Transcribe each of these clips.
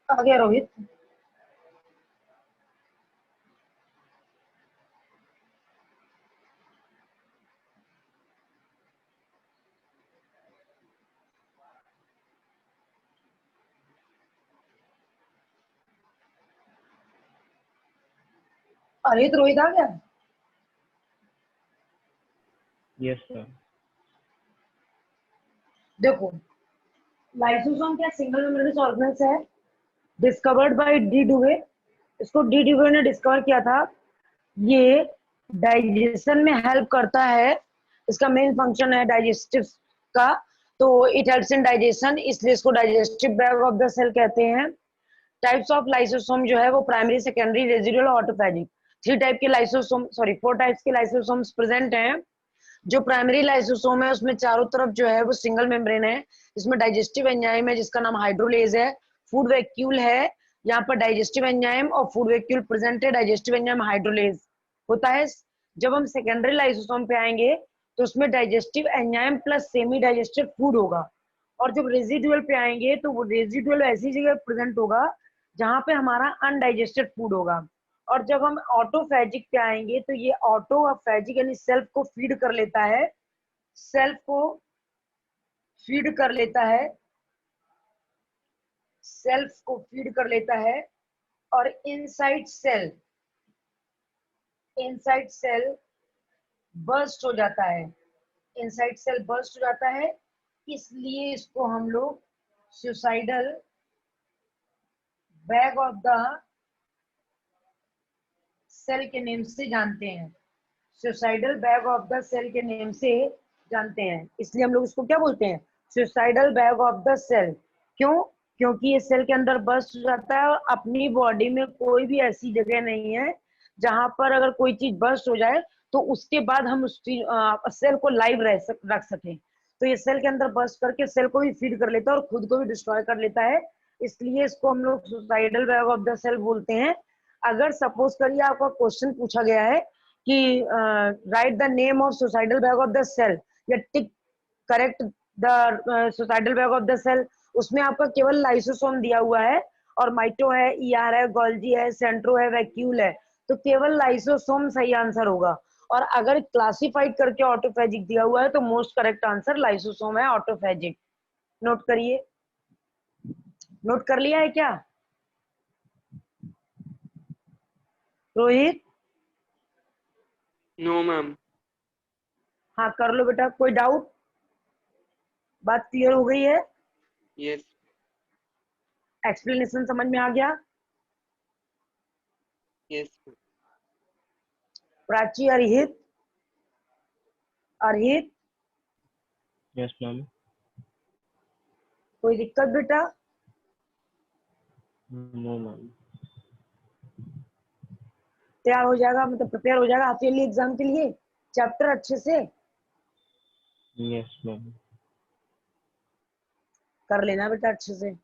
आ गया रोहित। अरे तो रोहित आ गया। Yes sir. देखो, लाइसोसोम क्या सिंगल मेम्ब्रेनस ऑर्गेनेल्स है, डिस्कवर्ड बाय डी डुवे। इसको डी डुवे ने डिस्कवर किया था। ये डाइजेशन में हेल्प करता है, इसका मेन फंक्शन है डाइजेस्टिव का। तो इट हेल्प्स इन डाइजेशन, इसलिए इसको digestive bag of the cell कहते हैं। टाइप्स ऑफ लाइसोसोम जो है वो primary, secondary, residual, autophagic. Three type के लाइसोसोम, सॉरी 4 टाइप्स के लाइसोसोम्स प्रेजेंट हैं। जो प्राइमरी लाइसोसोम है उसमें चारों तरफ जो है वो सिंगल मेम्ब्रेन है। इसमें डाइजेस्टिव एंजाइम है जिसका नाम हाइड्रोलेज है। फूड वैक्यूल है, यहाँ पर डाइजेस्टिव एंजाइम और फूड वैक्यूल प्रेजेंट है। डाइजेस्टिव एंजाइम हाइड्रोलेज होता है। जब हम सेकेंडरी लाइसोसोम पे आएंगे तो उसमें digestive enzyme plus semi digestive food होगा। और जब रेजिडुअल पे आएंगे तो वो रेजिडुअल ऐसी जगह प्रेजेंट होगा जहां पे हमारा अनडाइजेस्टेड फूड होगा। और जब हम ऑटोफैजिक पे आएंगे तो ये ऑटोफैजिक यानी सेल्फ को फीड कर लेता है, सेल्फ को फीड कर लेता है, सेल्फ को फीड कर लेता है। और इनसाइड सेल बर्स्ट हो जाता है, इनसाइड सेल बर्स्ट हो जाता है। इसलिए इसको हम लोग suicidal bag of the cell के नेम से जानते हैं, suicidal bag of the cell के नेम से जानते हैं। इसलिए हम लोग इसको क्या बोलते हैं, suicidal bag of the cell. क्यों? क्योंकि ये सेल के अंदर बस्ट हो जाता है और अपनी बॉडी में कोई भी ऐसी जगह नहीं है जहां पर अगर कोई चीज बस्ट हो जाए तो उसके बाद हम उस सेल को लाइव रख सके। तो ये सेल के अंदर बस्ट करके सेल को भी फीड कर लेता है और खुद को भी डिस्ट्रॉय कर लेता है। इसलिए इसको हम लोग suicidal bag of the cell बोलते हैं। अगर सपोज करिए आपका क्वेश्चन पूछा गया है कि write the name of suicidal bag of the cell या tick correct the suicidal bag of the cell, उसमें आपका केवल लाइसोसोम दिया हुआ है और माइटो है, ईआर है, गोल्जी है, सेंट्रो है, वैक्यूल है। तो केवल लाइसोसोम सही आंसर होगा। और अगर क्लासिफाइड करके ऑटोफैजिक दिया हुआ है तो मोस्ट करेक्ट आंसर लाइसोसोम है, ऑटोफैजिक। नोट करिए, नोट कर लिया है क्या रोहित? No ma'am. हाँ कर लो बेटा, कोई डाउट? बात क्लियर हो गई है? यस। एक्सप्लेनेशन समझ में आ गया? Yes. Prachi, Arhit, Arhit yes ma'am. कोई दिक्कत बेटा? No ma'am. तैयार हो जाएगा, मतलब प्रिपेयर हो जाएगा हाफ ईयरली एग्जाम के लिए चैप्टर अच्छे से यस मैम। कर लेना बेटा अच्छे से।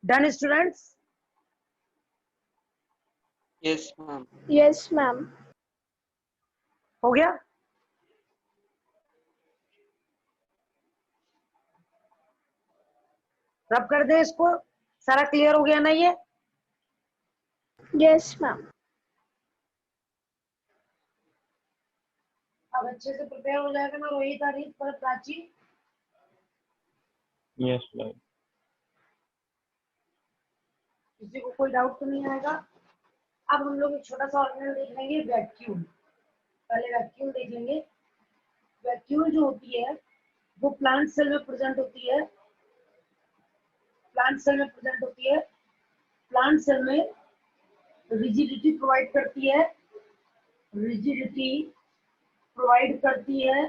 Done students? Yes, ma'am. Yes, ma'am. हो गया? रब कर दे इसको, सारा क्लियर हो गया ना ये? Yes, ma'am. अब अच्छे से प्रिपेयर हो जाएगा ना रोहित, तारीख पर प्राची? Yes, ma'am. किसी को कोई डाउट तो नहीं आएगा? अब हम लोग एक छोटा सा ऑर्गेनल देख लेंगे, वैक्यूल। पहले वैक्यूल देख लेंगे। वैक्यूल जो होती है वो प्लांट सेल में प्रेजेंट होती है। प्लांट सेल में प्रेजेंट होती है। प्लांट सेल में रिजिडिटी प्रोवाइड करती है। रिजिडिटी प्रोवाइड करती है।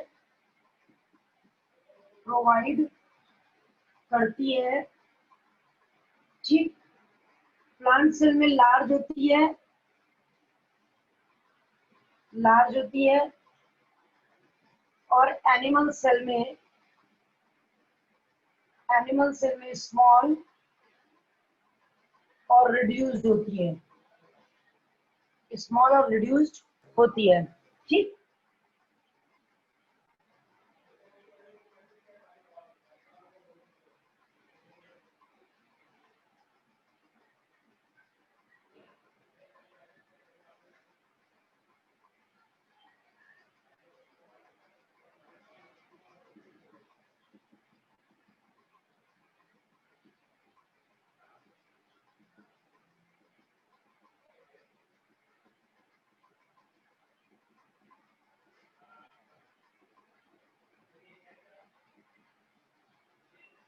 प्रोवाइड करती है, ठीक। प्लांट सेल में लार्ज होती है। लार्ज होती है। और एनिमल सेल में स्मॉल और रिड्यूस्ड होती है। स्मॉल और रिड्यूस्ड होती है, ठीक।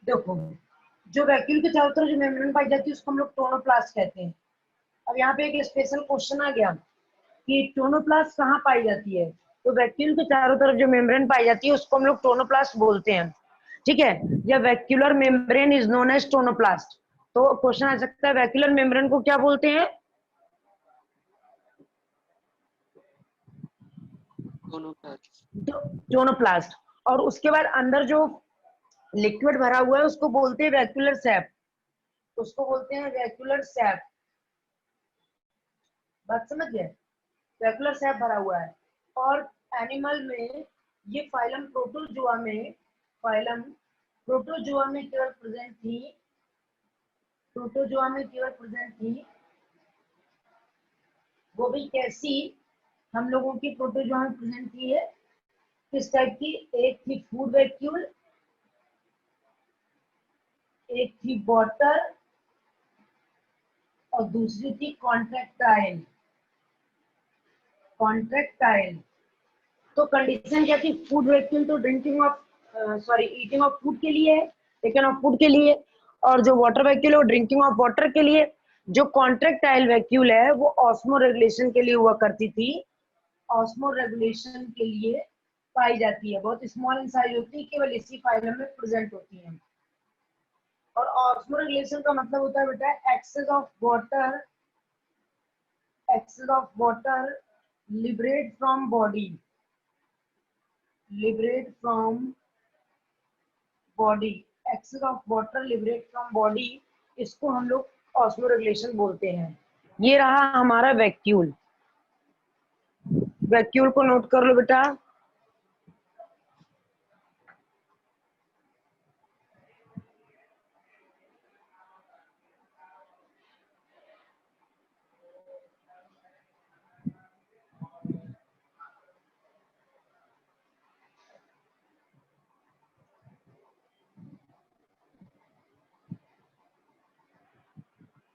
देखो, जो वैक्यूल के चारों तरफ जो मेम्ब्रेन पाई जाती है उसको हम लोग टोनोप्लास्ट कहते हैं। अब यहाँ पे एक स्पेशल क्वेश्चन आ गया कि टोनोप्लास्ट कहाँ पाई जाती है, तो वैक्यूल के चारों तरफ जो मेम्ब्रेन पाई जाती है उसको हम लोग टोनोप्लास्ट बोलते हैं, ठीक है। या vacuolar membrane is known as tonoplast. तो क्वेश्चन आ सकता है वैक्यूलर मेम्ब्रेन को क्या बोलते हैं? Tonoplast. टोनोप्लास्ट। और उसके बाद अंदर जो लिक्विड भरा हुआ है उसको बोलते हैं वैक्यूलर सैप। उसको बोलते हैं वैक्यूलर सैप। बात समझ गए? वैक्यूलर सैप भरा हुआ है। और एनिमल में ये फाइलम प्रोटोजोआ में, फाइलम प्रोटोजोआ में केवल प्रेजेंट थी। प्रोटोजोआ में केवल प्रेजेंट थी। वो भी कैसी? हम लोगों की प्रोटोजोआ में प्रेजेंट थी है किस टाइप की? एक थी फूड वैक्यूल, एक थी वाटर, और दूसरी थी कॉन्ट्रैक्टाइल। कॉन्ट्रैक्टाइल। तो कंडीशन क्या थी? फूड वैक्यूल तो drinking of eating of food के लिए है, टेकन ऑफ फूड के लिए। और जो वाटर वैक्यूल है वो ड्रिंकिंग ऑफ वाटर के लिए। जो कॉन्ट्रैक्टाइल वैक्यूल है वो ऑस्मो रेगुलेशन के लिए हुआ करती थी। ऑस्मो रेगुलेशन के लिए पाई जाती है। बहुत स्मॉल इन साइज होती है, केवल इसी फाइलम में प्रेजेंट होती है। और ऑस्मो रेगुलेशन का मतलब होता है बेटा excess of water, excess of water liberate from body, liberate from body, excess of water liberate from body, इसको हम लोग ऑस्मो रेगुलेशन बोलते हैं। ये रहा हमारा वैक्यूल। वैक्यूल को नोट कर लो बेटा।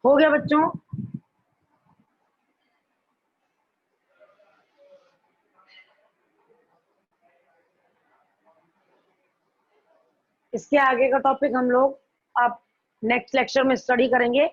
हो गया बच्चों? इसके आगे का टॉपिक हम लोग अब नेक्स्ट लेक्चर में स्टडी करेंगे।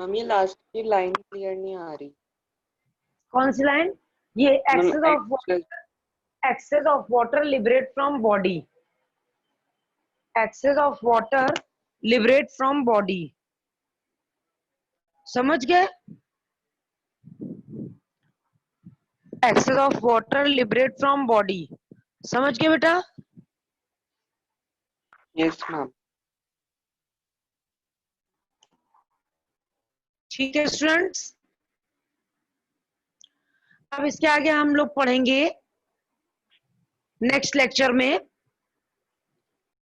मैम ये लास्ट की लाइन क्लियर नहीं आ रही। कौन सी लाइन? ये ma'am excess of water liberate from body. Excess of water liberate from body. समझ गए? Excess of water liberate from body. समझ गए बेटा? Yes ma'am. ठीक है स्टूडेंट्स, अब इसके आगे हम लोग पढ़ेंगे नेक्स्ट लेक्चर में